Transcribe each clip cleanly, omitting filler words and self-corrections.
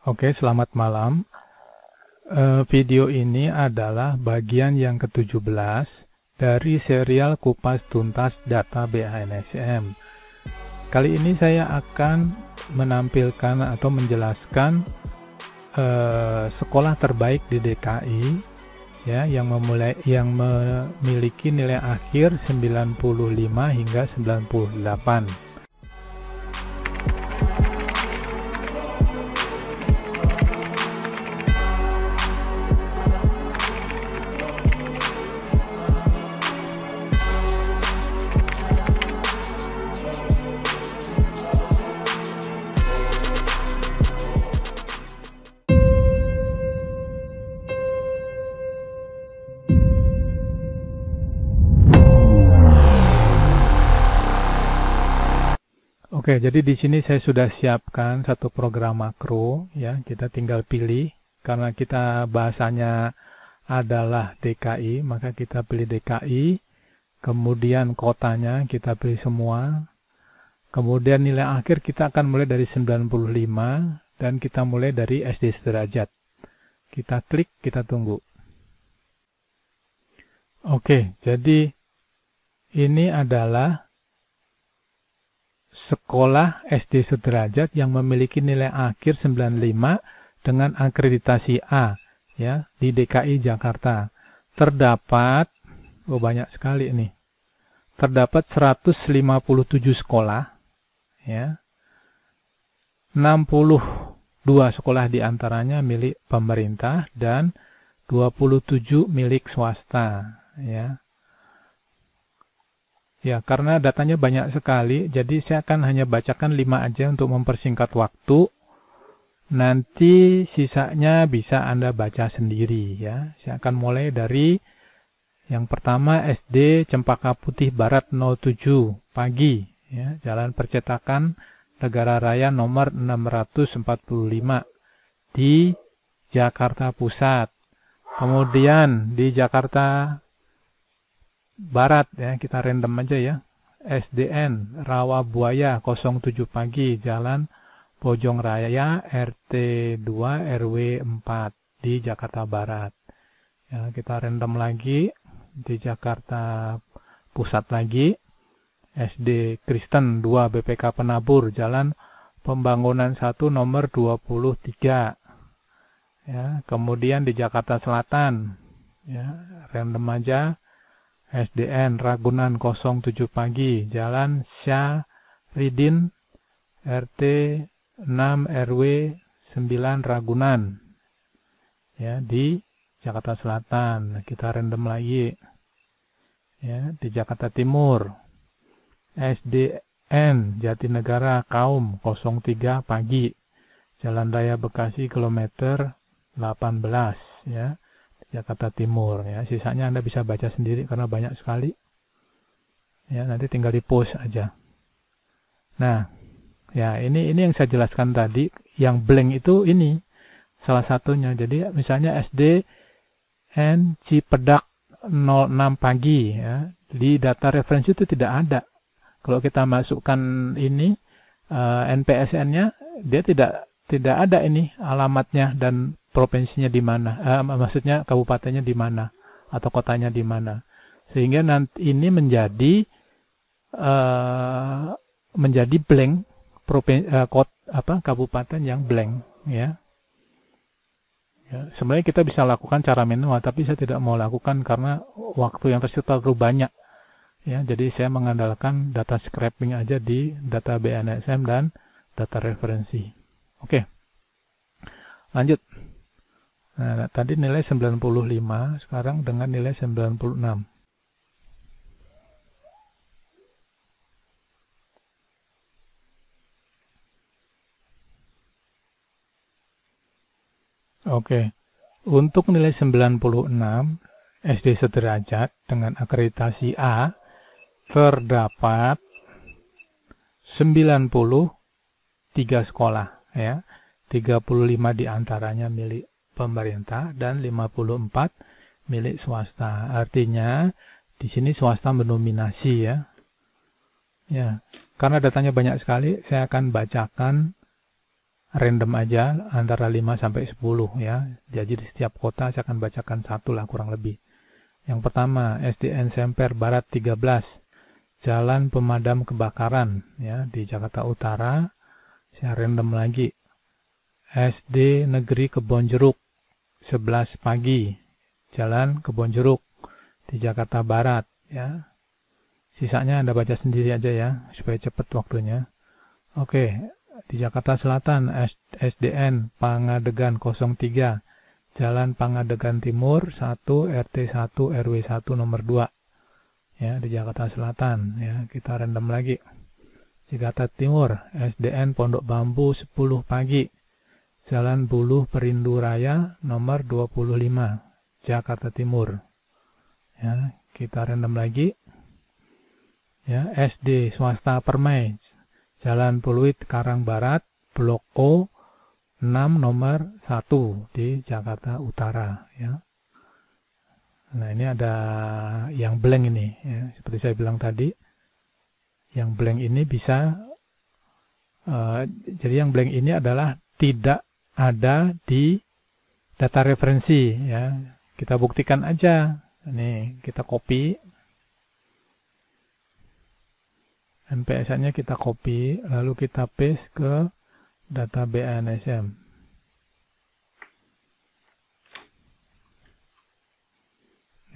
Oke, selamat malam. Video ini adalah bagian yang ke-17 dari serial kupas tuntas data BANSM. Kali ini saya akan menampilkan atau menjelaskan sekolah terbaik di DKI ya, yang memiliki nilai akhir 95 hingga 98. Oke, jadi di sini saya sudah siapkan satu program makro ya. Kita tinggal pilih, karena kita bahasanya adalah DKI, maka kita pilih DKI. Kemudian kotanya kita pilih semua. Kemudian nilai akhir kita akan mulai dari 95 dan kita mulai dari SD sederajat. Kita klik, kita tunggu. Oke, jadi ini adalah sekolah SD sederajat yang memiliki nilai akhir 95 dengan akreditasi A ya di DKI Jakarta. Terdapat banyak sekali ini. Terdapat 157 sekolah ya. 62 sekolah diantaranya milik pemerintah dan 27 milik swasta ya. Ya, karena datanya banyak sekali, jadi saya akan hanya bacakan 5 aja untuk mempersingkat waktu. Nanti sisanya bisa Anda baca sendiri ya. Saya akan mulai dari yang pertama SD Cempaka Putih Barat 07 Pagi ya, Jalan Percetakan Negara Raya nomor 645 di Jakarta Pusat. Kemudian di Jakarta Barat ya, kita random aja ya. SDN Rawa Buaya 07 Pagi, Jalan Bojong Raya RT 2 RW 4 di Jakarta Barat. Ya, kita random lagi di Jakarta Pusat lagi. SD Kristen 2 BPK Penabur, Jalan Pembangunan 1 nomor 23. Ya, kemudian di Jakarta Selatan ya, random aja. SDN Ragunan 07 Pagi, Jalan Syahridin RT 6 RW 9 Ragunan ya, di Jakarta Selatan. Kita random lagi ya, di Jakarta Timur. SDN Jatinegara Kaum 03 Pagi, Jalan Raya Bekasi kilometer 18 ya, Jakarta Timur ya. Sisanya Anda bisa baca sendiri karena banyak sekali ya, nanti tinggal di post aja. Nah ya, ini yang saya jelaskan tadi, yang blank itu ini salah satunya. Jadi misalnya SDN Cipedak 06 Pagi ya, di data referensi itu tidak ada. Kalau kita masukkan ini NPSN-nya, dia tidak ada ini alamatnya dan provinsinya di mana, maksudnya kabupatennya di mana atau kotanya di mana, sehingga nanti ini menjadi blank kabupaten yang blank ya. Ya, sebenarnya kita bisa lakukan cara manual, tapi saya tidak mau lakukan karena waktu yang tersita terlalu banyak ya. Jadi saya mengandalkan data scraping aja di data BANSM dan data referensi. Oke, lanjut. Nah, tadi nilai 95, sekarang dengan nilai 96. Oke, untuk nilai 96 SD sederajat dengan akreditasi A terdapat 93 sekolah ya, 35 diantaranya milik pemerintah dan 54 milik swasta. Artinya di sini swasta mendominasi ya. Ya, karena datanya banyak sekali, saya akan bacakan random aja antara 5 sampai 10 ya. Jadi di setiap kota saya akan bacakan satu lah kurang lebih. Yang pertama, SDN Semper Barat 13, Jalan Pemadam Kebakaran ya di Jakarta Utara. Saya random lagi. SD Negeri Kebonjeruk 11 pagi, Jalan Kebonjeruk di Jakarta Barat ya. Sisanya Anda baca sendiri aja ya supaya cepat waktunya. Oke, di Jakarta Selatan SDN Pangadegan 03, Jalan Pangadegan Timur 1 RT 1 RW 1 nomor 2 ya di Jakarta Selatan ya. Kita random lagi. Jakarta Timur SDN Pondok Bambu 10 pagi, Jalan Buluh Perindu Raya nomor 25 Jakarta Timur ya. Kita random lagi ya. SD Swasta Permai Jalan Pluit Karang Barat Blok O 6 nomor 1 di Jakarta Utara ya. Nah ini ada yang blank ini ya. Seperti saya bilang tadi, yang blank ini bisa jadi yang blank ini adalah tidak ada di data referensi ya. Kita buktikan aja. Ini kita copy. NPS-nya kita copy, lalu kita paste ke data BNSM.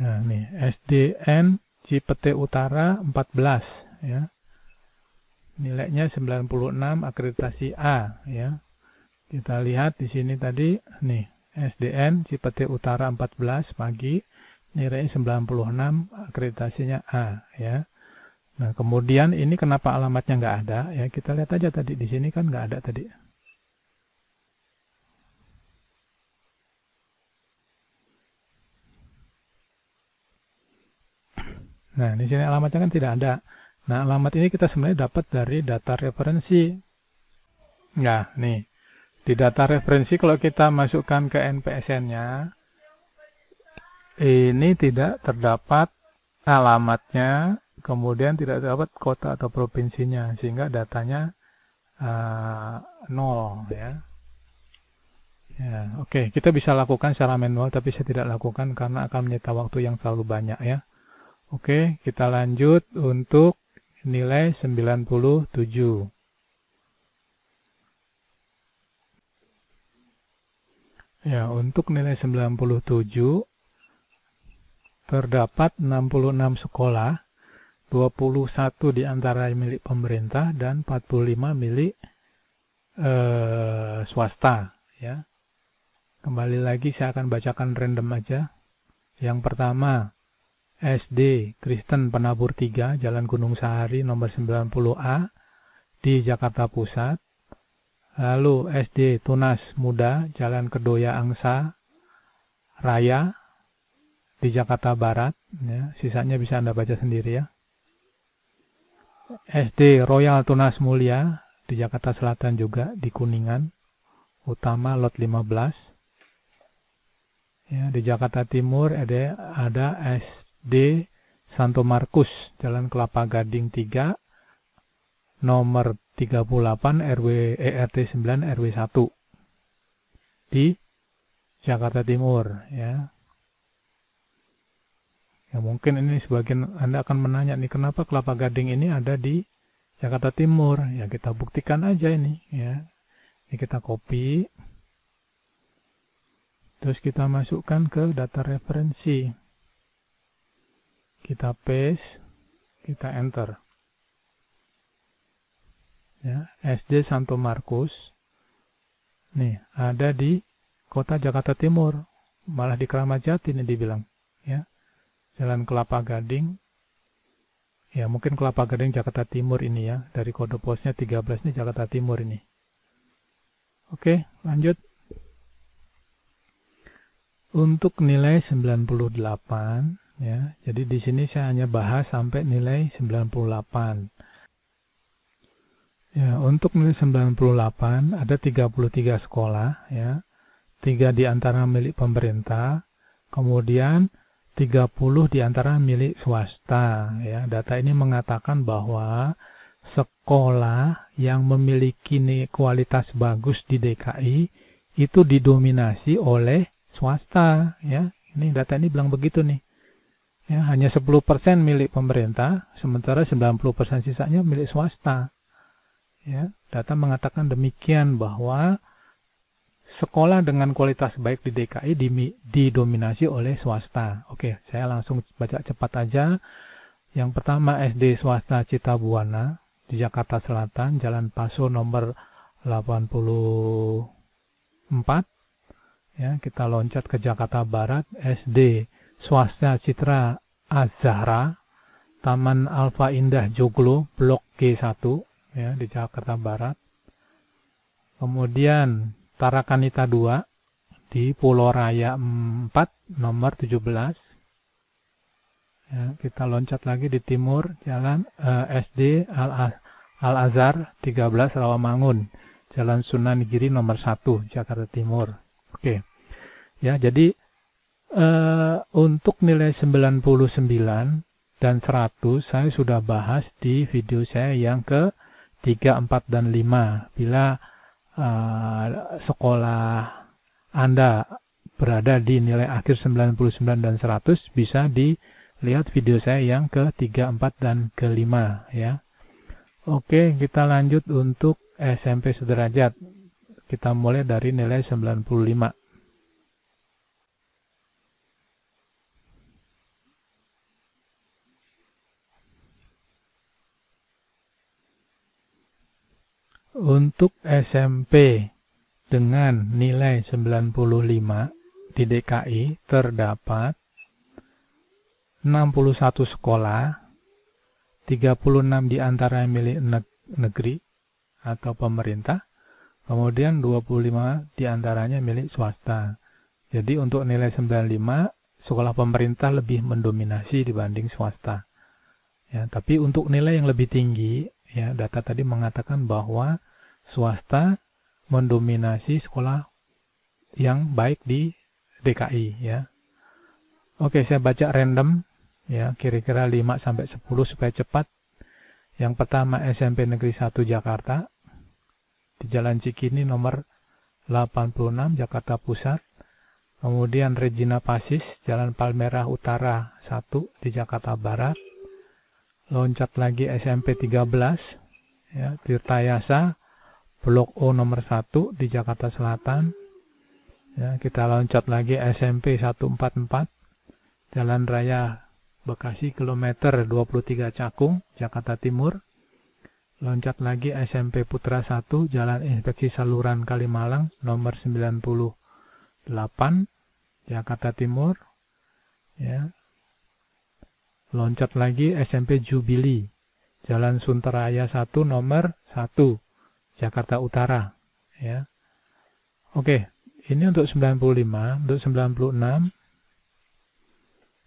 Nah, nih SDN Cipete Utara 14 ya. Nilainya 96, akreditasi A ya. Kita lihat di sini tadi nih SDN Cipete Utara 14 pagi, nilainya 96, akreditasinya A ya. Nah, kemudian ini kenapa alamatnya nggak ada ya? Kita lihat aja tadi di sini kan nggak ada tadi. Nah, di sini alamatnya kan tidak ada. Nah, alamat ini kita sebenarnya dapat dari data referensi. Nah, nih di data referensi kalau kita masukkan ke NPSN-nya, ini tidak terdapat alamatnya. Kemudian tidak dapat kota atau provinsinya, sehingga datanya 0 ya. Ya, oke, kita bisa lakukan secara manual, tapi saya tidak lakukan karena akan menyita waktu yang terlalu banyak ya. Oke, kita lanjut untuk nilai 97. Ya, untuk nilai 97 terdapat 66 sekolah. 21 diantara milik pemerintah dan 45 milik swasta ya. Kembali lagi saya akan bacakan random aja. Yang pertama SD Kristen Penabur 3 Jalan Gunung Sahari nomor 90A di Jakarta Pusat. Lalu SD Tunas Muda Jalan Kedoya Angsa Raya di Jakarta Barat ya. Sisanya bisa Anda baca sendiri ya. SD Royal Tunas Mulia di Jakarta Selatan juga di Kuningan Utama lot 15 ya. Di Jakarta Timur ada SD Santo Markus Jalan Kelapa Gading 3 nomor 38 RT 9 RW 1 di Jakarta Timur ya. Ya mungkin ini sebagian Anda akan menanya nih, kenapa Kelapa Gading ini ada di Jakarta Timur? Ya kita buktikan aja ini ya. Ini kita copy. Terus kita masukkan ke data referensi. Kita paste, kita enter. Ya, SD Santo Markus. Nih, ada di Kota Jakarta Timur. Malah di Kramat Jati nih dibilang, ya. Jalan Kelapa Gading, ya mungkin Kelapa Gading Jakarta Timur ini ya, dari kode posnya 13 ini Jakarta Timur ini. Oke, lanjut. Untuk nilai 98 ya, jadi di sini saya hanya bahas sampai nilai 98. Ya, untuk nilai 98 ada 33 sekolah ya, 3 diantara milik pemerintah, kemudian 30 diantara milik swasta ya. Data ini mengatakan bahwa sekolah yang memiliki kualitas bagus di DKI itu didominasi oleh swasta, ya. Ini data ini bilang begitu nih. Ya, hanya 10% milik pemerintah, sementara 90% sisanya milik swasta. Ya, data mengatakan demikian, bahwa sekolah dengan kualitas baik di DKI didominasi oleh swasta. Oke, saya langsung baca cepat aja. Yang pertama SD swasta Cita Buana di Jakarta Selatan, Jalan Paso nomor 84. Ya, kita loncat ke Jakarta Barat, SD swasta Citra Az-Zahra, Taman Alfa Indah Joglo, Blok G1, ya, di Jakarta Barat. Kemudian Tarakanita 2 di Pulau Raya 4 nomor 17. Ya, kita loncat lagi di timur, Jalan SD Al-Azhar 13 Rawamangun, Jalan Sunan Giri nomor 1 Jakarta Timur. Oke. Ya, jadi untuk nilai 99 dan 100 saya sudah bahas di video saya yang ke 3, 4, dan 5. Bila sekolah Anda berada di nilai akhir 99 dan 100, bisa dilihat video saya yang ke 3, 4, dan ke 5, ya. Oke, kita lanjut untuk SMP sederajat. Kita mulai dari nilai 95. Untuk SMP dengan nilai 95 di DKI terdapat 61 sekolah, 36 diantara milik negeri atau pemerintah, kemudian 25 diantaranya milik swasta. Jadi untuk nilai 95, sekolah pemerintah lebih mendominasi dibanding swasta. Ya, tapi untuk nilai yang lebih tinggi, ya, data tadi mengatakan bahwa swasta mendominasi sekolah yang baik di DKI, ya. Oke, saya baca random, ya, kira-kira 5 sampai 10 supaya cepat. Yang pertama SMP Negeri 1 Jakarta di Jalan Cikini nomor 86 Jakarta Pusat. Kemudian Regina Pacis Jalan Palmerah Utara 1 di Jakarta Barat. Loncat lagi SMP 13, ya, Tirtayasa Blok O nomor 1 di Jakarta Selatan. Ya, kita loncat lagi SMP 144 Jalan Raya Bekasi kilometer 23 Cakung, Jakarta Timur. Loncat lagi SMP Putra 1 Jalan Inspeksi Saluran Kalimalang nomor 98 Jakarta Timur. Ya. Loncat lagi SMP Jubilee Jalan Sunteraya 1 nomor 1 Jakarta Utara, ya. Oke, ini untuk 95. Untuk 96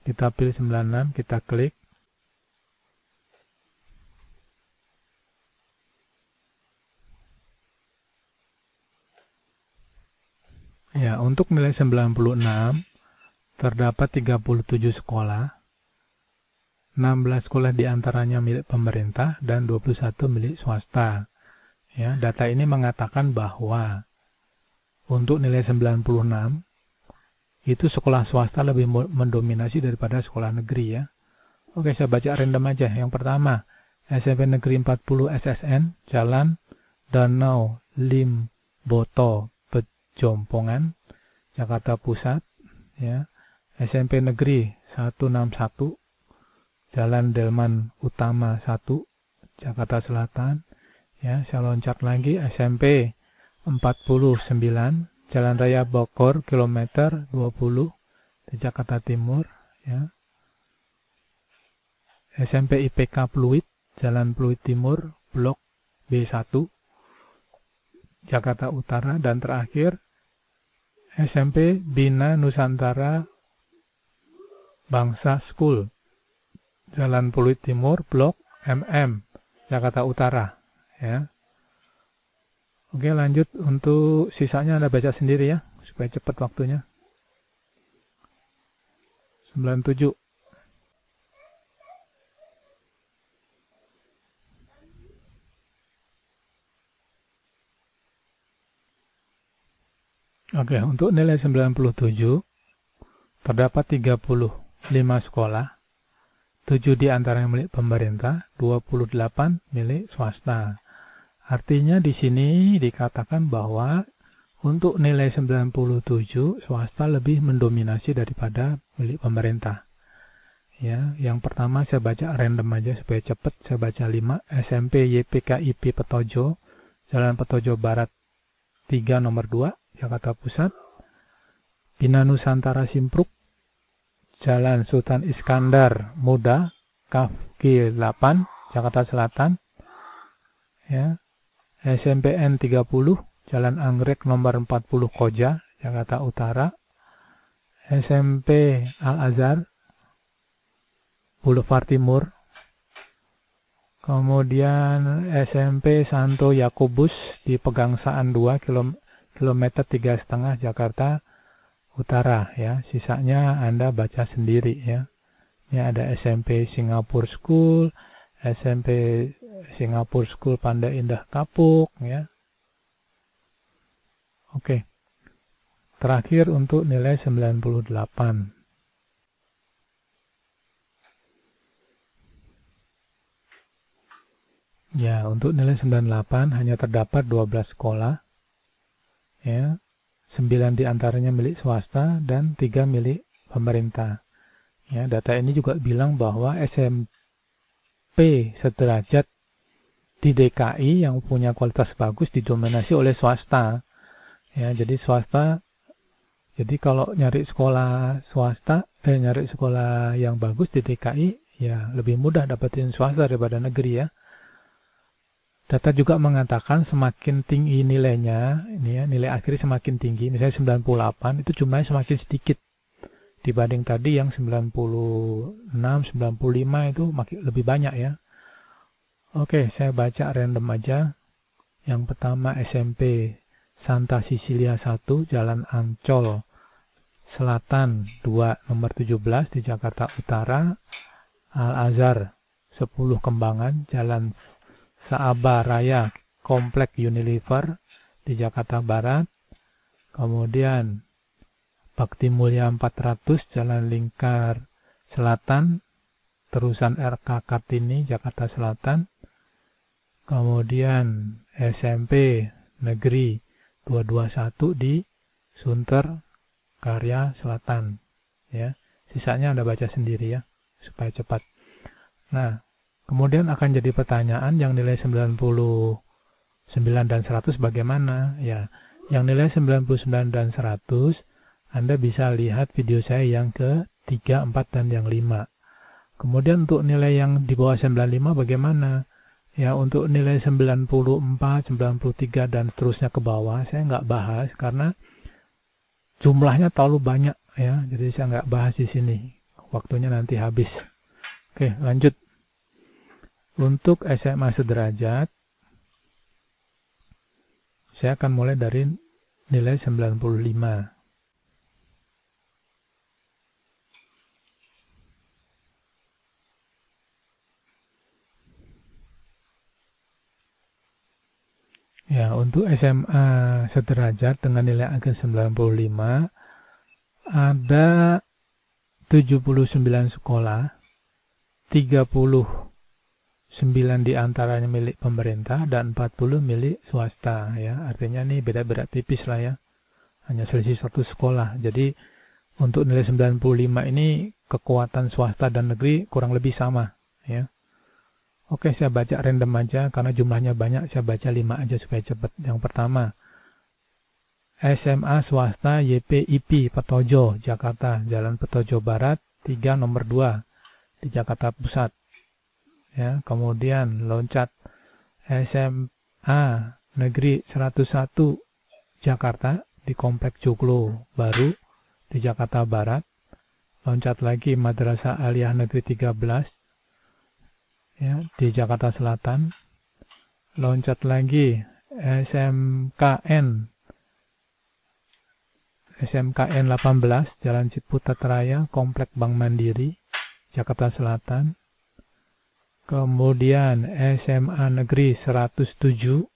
kita pilih 96, kita klik. Ya, untuk nilai 96 terdapat 37 sekolah. 16 sekolah diantaranya milik pemerintah dan 21 milik swasta. Ya, data ini mengatakan bahwa untuk nilai 96 itu sekolah swasta lebih mendominasi daripada sekolah negeri, ya. Oke, saya baca random aja. Yang pertama, SMP Negeri 40 SSN Jalan Danau Limboto Pejompongan Jakarta Pusat, ya. SMP Negeri 161 Jalan Delman Utama 1 Jakarta Selatan. Ya, saya loncat lagi SMP 49 Jalan Raya Bogor kilometer 20 di Jakarta Timur, ya. SMP IPK Pluit Jalan Pluit Timur Blok B1 Jakarta Utara. Dan terakhir SMP Bina Nusantara Bangsa School Jalan Pluit Timur Blok MM Jakarta Utara, ya. Oke, lanjut untuk sisanya Anda baca sendiri, ya, supaya cepat waktunya. 97. Oke, untuk nilai 97 terdapat 35 sekolah, 7 di antaranya milik pemerintah, 28 milik swasta. Artinya di sini dikatakan bahwa untuk nilai 97 swasta lebih mendominasi daripada milik pemerintah. Ya, yang pertama saya baca random aja supaya cepat. Saya baca 5, SMP YPKIP Petojo, Jalan Petojo Barat 3 nomor 2, Jakarta Pusat. Bina Nusantara Simpruk, Jalan Sultan Iskandar Muda, KG 8, Jakarta Selatan. Ya. SMPN 30, Jalan Anggrek nomor 40 Koja, Jakarta Utara. SMP Al-Azhar, Boulevard Timur. Kemudian SMP Santo Yakobus di Pegangsaan 2, kilometer 3,5 Jakarta Utara. Ya, sisanya Anda baca sendiri ya. Ini ada SMP Singapore School, SMP Singapore School Pandai Indah Kapuk ya. Oke. Terakhir untuk nilai 98. Ya, untuk nilai 98 hanya terdapat 12 sekolah. Ya. 9 diantaranya milik swasta dan 3 milik pemerintah. Ya, data ini juga bilang bahwa SMP sederajat di DKI yang punya kualitas bagus didominasi oleh swasta. Ya, jadi swasta. Jadi kalau nyari sekolah swasta, nyari sekolah yang bagus di DKI, ya lebih mudah dapetin swasta daripada negeri ya. Data juga mengatakan semakin tinggi nilainya, ini ya, nilai akhirnya semakin tinggi, misalnya 98, itu jumlahnya semakin sedikit dibanding tadi yang 96, 95 itu makin lebih banyak ya. Oke, saya baca random aja. Yang pertama SMP Santa Cecilia 1, Jalan Ancol Selatan 2, nomor 17 di Jakarta Utara. Al-Azhar 10 Kembangan, Jalan Saaba Raya, Komplek Unilever di Jakarta Barat. Kemudian Bakti Mulia 400, Jalan Lingkar Selatan, terusan RK Kartini, Jakarta Selatan. Kemudian SMP Negeri 221 di Sunter Karya Selatan. Ya, sisanya Anda baca sendiri ya, supaya cepat. Nah, kemudian akan jadi pertanyaan yang nilai 99 dan 100 bagaimana? Ya, yang nilai 99 dan 100 Anda bisa lihat video saya yang ke-3, 4, dan yang 5. Kemudian untuk nilai yang di bawah 95 bagaimana? Ya, untuk nilai 94, 93, dan seterusnya ke bawah, saya nggak bahas karena jumlahnya terlalu banyak ya. Jadi saya nggak bahas di sini. Waktunya nanti habis. Oke, lanjut. Untuk SMA sederajat, saya akan mulai dari nilai 95. Ya, untuk SMA sederajat dengan nilai akhir 95, ada 79 sekolah, 39 diantaranya milik pemerintah dan 40 milik swasta. Ya, artinya ini beda-beda tipis lah ya, hanya selisih 1 sekolah. Jadi untuk nilai 95 ini kekuatan swasta dan negeri kurang lebih sama ya. Oke, saya baca random aja karena jumlahnya banyak, saya baca 5 aja supaya cepat. Yang pertama, SMA swasta YPIP Petojo, Jakarta, Jalan Petojo Barat 3 nomor 2 di Jakarta Pusat. Ya, kemudian loncat SMA Negeri 101 Jakarta di Komplek Joglo Baru di Jakarta Barat. Loncat lagi Madrasah Aliyah Negeri 13 ya, di Jakarta Selatan. Loncat lagi SMKN 18 Jalan Ciputat Raya, Komplek Bank Mandiri, Jakarta Selatan. Kemudian SMA Negeri 107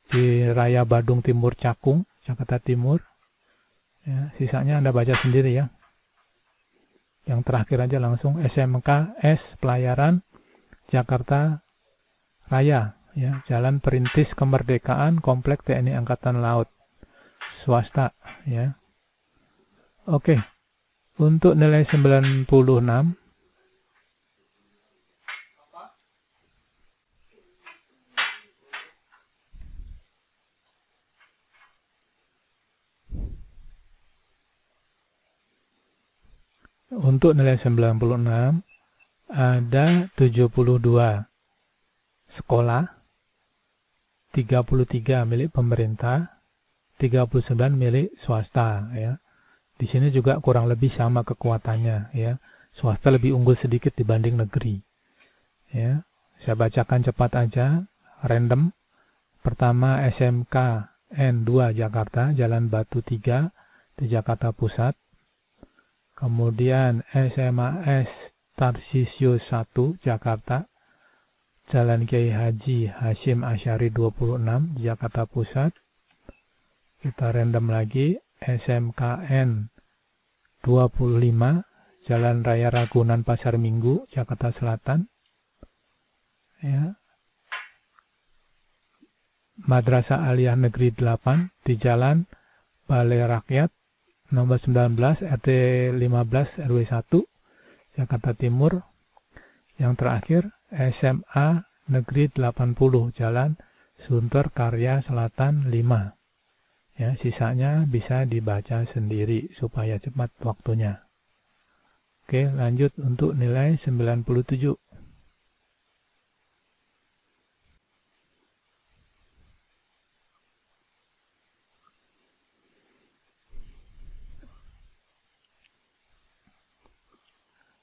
di Raya Badung Timur Cakung, Jakarta Timur. Ya, sisanya Anda baca sendiri ya. Yang terakhir aja langsung SMK S Pelayaran Jakarta Raya, ya, Jalan Perintis Kemerdekaan, Komplek TNI Angkatan Laut, swasta, ya. Oke. Untuk nilai 96, untuk nilai 96 ada 72 sekolah, 33 milik pemerintah, 39 milik swasta, ya. Di sini juga kurang lebih sama kekuatannya, ya. Swasta lebih unggul sedikit dibanding negeri. Ya, saya bacakan cepat aja, random. Pertama SMK N2 Jakarta, Jalan Batu 3 di Jakarta Pusat. Kemudian SMAS Tarsisius 1 Jakarta, Jalan Kiai Haji Hashim Asyari 26 di Jakarta Pusat. Kita random lagi, SMKN 25 Jalan Raya Ragunan Pasar Minggu Jakarta Selatan, ya. Madrasah Aliyah Negeri 8 di Jalan Balai Rakyat nomor 19 RT 15 RW 1 Jakarta Timur. Yang terakhir SMA Negeri 80 Jalan Sunter Karya Selatan 5. Ya, sisanya bisa dibaca sendiri supaya cepat waktunya. Oke, lanjut untuk nilai 97.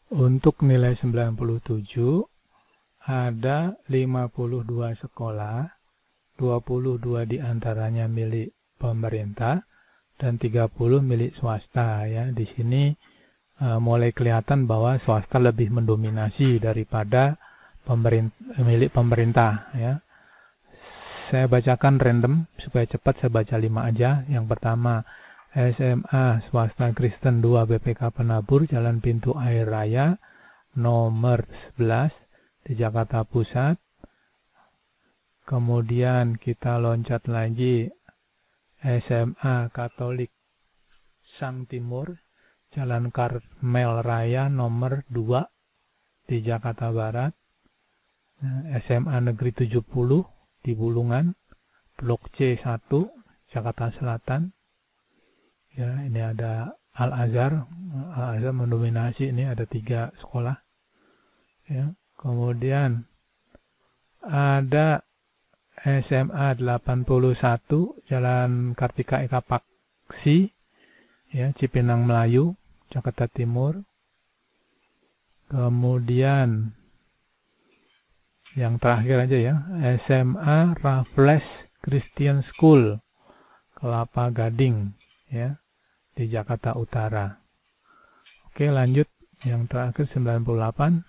Untuk nilai 97 ada 52 sekolah, 22 diantaranya milik pemerintah dan 30 milik swasta, ya. Di sini mulai kelihatan bahwa swasta lebih mendominasi daripada milik pemerintah, ya. Saya bacakan random supaya cepat, saya baca 5 aja. Yang pertama SMA Swasta Kristen 2 BPK Penabur, Jalan Pintu Air Raya nomor 11 di Jakarta Pusat. Kemudian kita loncat lagi, SMA Katolik Sang Timur, Jalan Karmel Raya nomor 2 di Jakarta Barat. SMA Negeri 70 di Bulungan, Blok C1, Jakarta Selatan. Ya, ini ada Al-Azhar. Al-Azhar mendominasi, ini ada 3 sekolah. Ya, kemudian ada SMA 81 Jalan Kartika Eka Paksi, ya, Cipinang Melayu, Jakarta Timur. Kemudian yang terakhir aja ya, SMA Raffles Christian School, Kelapa Gading, ya, di Jakarta Utara. Oke, lanjut yang terakhir 98.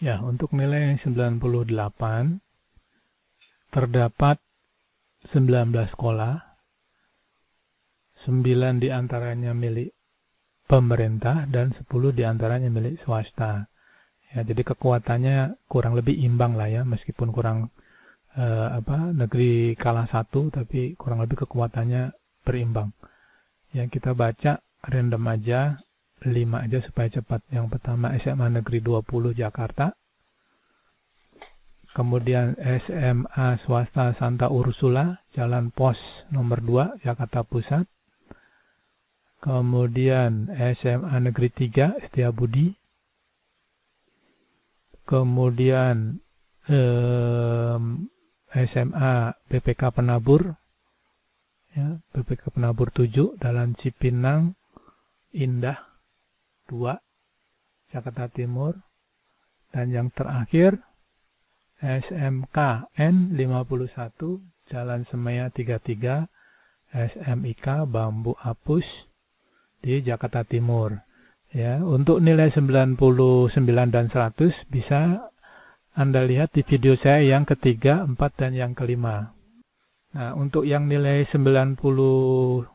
Ya, untuk nilai 98 terdapat 19 sekolah, 9 diantaranya milik pemerintah dan 10 diantaranya milik swasta. Ya, jadi kekuatannya kurang lebih imbang lah ya, meskipun kurang negeri kalah 1, tapi kurang lebih kekuatannya berimbang. Yang kita baca random aja, 5 aja supaya cepat. Yang pertama SMA Negeri 20 Jakarta. Kemudian SMA Swasta Santa Ursula, Jalan Pos nomor 2 Jakarta Pusat. Kemudian SMA Negeri 3 Setiabudi. Kemudian SMA BPK Penabur, ya, BPK Penabur 7 Jalan Cipinang Indah 2 Jakarta Timur. Dan yang terakhir SMKN 51 Jalan Semaya 33 SMIK Bambu Apus di Jakarta Timur. Ya, untuk nilai 99 dan 100 bisa Anda lihat di video saya yang ketiga, 4, dan yang kelima. Nah, untuk yang nilai 95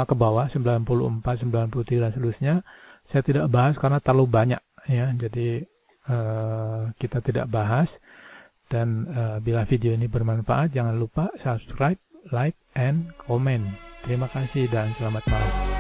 ke bawah, 94, 93 dan seterusnya, saya tidak bahas karena terlalu banyak ya. Jadi kita tidak bahas. Dan bila video ini bermanfaat, jangan lupa subscribe, like, and comment. Terima kasih dan selamat malam.